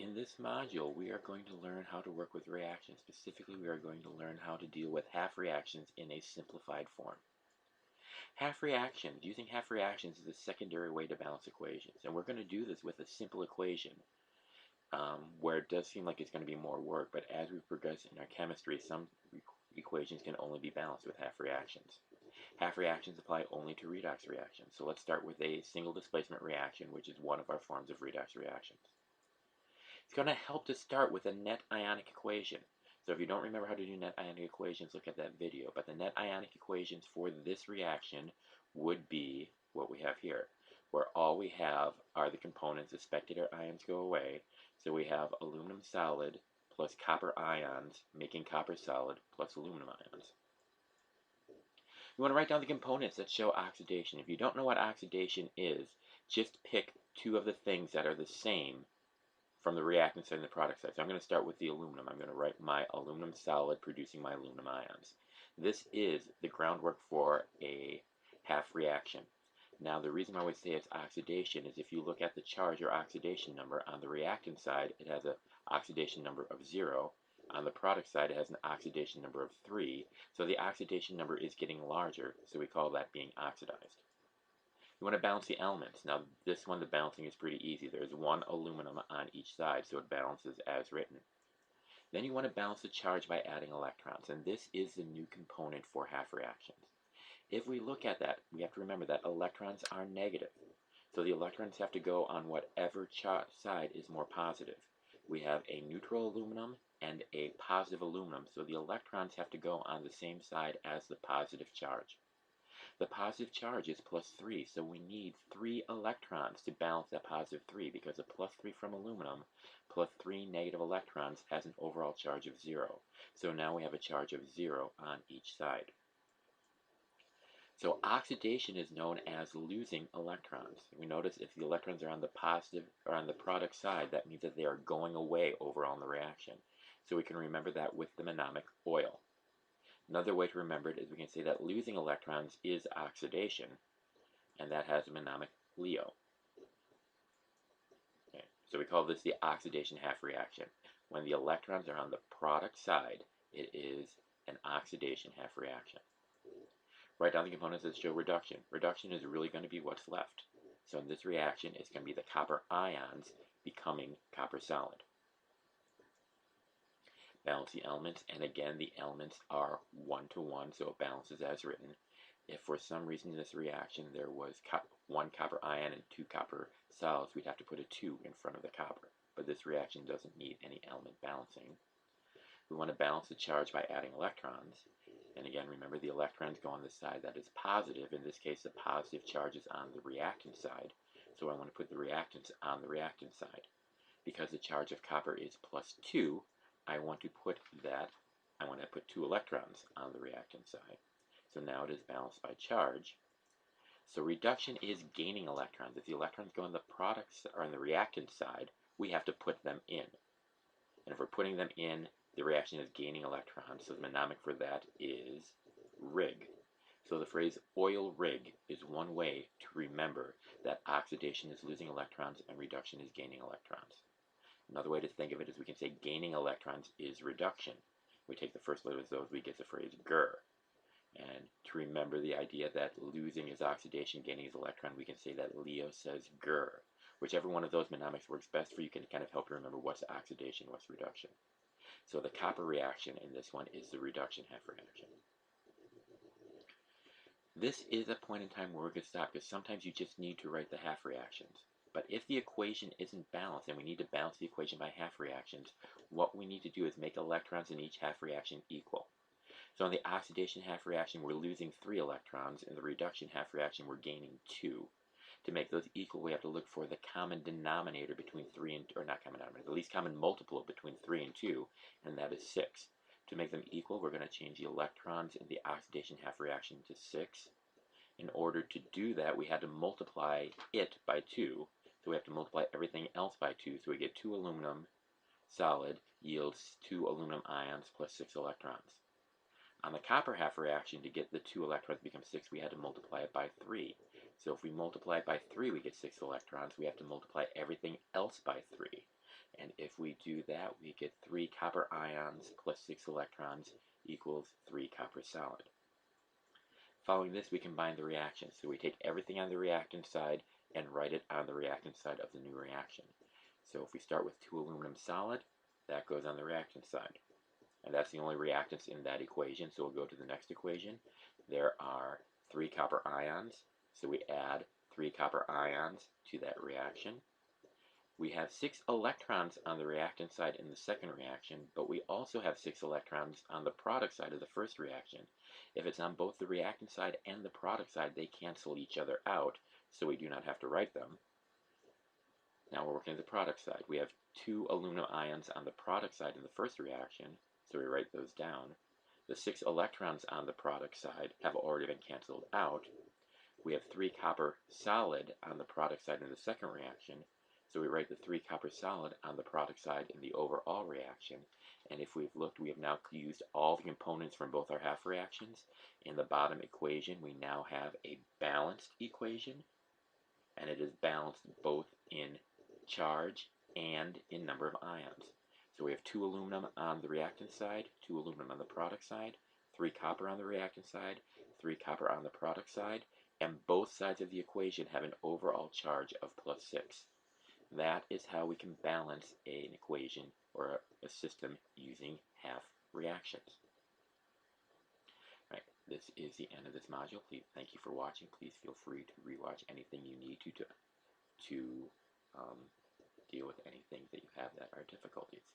In this module, we are going to learn how to work with reactions. Specifically, we are going to learn how to deal with half reactions in a simplified form. Half reactions, using half reactions is a secondary way to balance equations. And we're going to do this with a simple equation where it does seem like it's going to be more work, but as we progress in our chemistry, some equations can only be balanced with half reactions. Half reactions apply only to redox reactions. So let's start with a single displacement reaction, which is one of our forms of redox reactions. It's going to help to start with a net ionic equation. So if you don't remember how to do net ionic equations, look at that video. But the net ionic equations for this reaction would be what we have here, where all we have are the components. The spectator ions go away. So we have aluminum solid plus copper ions, making copper solid, plus aluminum ions. You want to write down the components that show oxidation. If you don't know what oxidation is, just pick two of the things that are the same from the reactant side and the product side. So I'm going to start with the aluminum. I'm going to write my aluminum solid producing my aluminum ions. This is the groundwork for a half reaction. Now the reason I would say it's oxidation is if you look at the charge or oxidation number on the reactant side, it has an oxidation number of 0. On the product side, it has an oxidation number of 3. So the oxidation number is getting larger, so we call that being oxidized. You want to balance the elements. Now this one, the balancing is pretty easy. There's one aluminum on each side, so it balances as written. Then you want to balance the charge by adding electrons, and this is the new component for half reactions. If we look at that, we have to remember that electrons are negative. So the electrons have to go on whatever side is more positive. We have a neutral aluminum and a positive aluminum, so the electrons have to go on the same side as the positive charge. The positive charge is +3, so we need 3 electrons to balance that positive 3, because a +3 from aluminum plus 3 negative electrons has an overall charge of 0. So now we have a charge of 0 on each side. So oxidation is known as losing electrons. We notice if the electrons are on the positive or on the product side, that means that they are going away overall in the reaction. So we can remember that with the mnemonic oil. Another way to remember it is we can say that losing electrons is oxidation, and that has a mnemonic Leo. Okay, so we call this the oxidation half reaction. When the electrons are on the product side, it is an oxidation half reaction. Write down the components that show reduction. Reduction is really going to be what's left. So in this reaction, it's going to be the copper ions becoming copper solid. Balance the elements, and again the elements are 1 to 1, so it balances as written. If for some reason in this reaction there was 1 copper ion and 2 copper solids, we'd have to put a 2 in front of the copper. But this reaction doesn't need any element balancing. We want to balance the charge by adding electrons. And again, remember the electrons go on the side that is positive. In this case, the positive charge is on the reactant side. So I want to put the reactants on the reactant side. Because the charge of copper is +2, I want to put 2 electrons on the reactant side. So now it is balanced by charge. So reduction is gaining electrons. If the electrons go on the product or on the reactant side, we have to put them in. And if we're putting them in, the reaction is gaining electrons. So the mnemonic for that is rig. So the phrase oil rig is one way to remember that oxidation is losing electrons and reduction is gaining electrons. Another way to think of it is we can say gaining electrons is reduction. We take the first letter of those, we get the phrase ger. And to remember the idea that losing is oxidation, gaining is electron, we can say that Leo says ger. Whichever one of those mnemonics works best for you can kind of help you remember what's oxidation, what's reduction. So the copper reaction in this one is the reduction half reaction. This is a point in time where we're going to stop, because sometimes you just need to write the half reactions. But if the equation isn't balanced, and we need to balance the equation by half reactions, what we need to do is make electrons in each half reaction equal. So in the oxidation half reaction, we're losing 3 electrons. In the reduction half reaction, we're gaining 2. To make those equal, we have to look for the common denominator between 3 and, or not common denominator, the least common multiple between 3 and 2, and that is 6. To make them equal, we're going to change the electrons in the oxidation half reaction to 6. In order to do that, we had to multiply it by 2. So we have to multiply everything else by 2. So we get 2 aluminum solid yields 2 aluminum ions plus 6 electrons. On the copper half reaction, to get the 2 electrons to become 6, we had to multiply it by 3. So if we multiply it by 3, we get 6 electrons. We have to multiply everything else by 3. And if we do that, we get 3 copper ions plus 6 electrons equals 3 copper solid. Following this, we combine the reactions. So we take everything on the reactant side and write it on the reactant side of the new reaction. So if we start with 2 aluminum solid, that goes on the reactant side. And that's the only reactants in that equation, so we'll go to the next equation. There are 3 copper ions, so we add 3 copper ions to that reaction. We have 6 electrons on the reactant side in the second reaction, but we also have 6 electrons on the product side of the first reaction. If it's on both the reactant side and the product side, they cancel each other out, so we do not have to write them. Now we're working at the product side. We have 2 aluminum ions on the product side in the first reaction, so we write those down. The 6 electrons on the product side have already been canceled out. We have 3 copper solid on the product side in the second reaction, so we write the 3 copper solid on the product side in the overall reaction. And if we've looked, we have now used all the components from both our half reactions. In the bottom equation, we now have a balanced equation, and it is balanced both in charge and in number of ions. So we have 2 aluminum on the reactant side, 2 aluminum on the product side, 3 copper on the reactant side, 3 copper on the product side, and both sides of the equation have an overall charge of plus 6. That is how we can balance an equation or a system using half reactions. Right, this is the end of this module. Please, thank you for watching. Please feel free to rewatch anything you need to deal with anything that you have that are difficulties.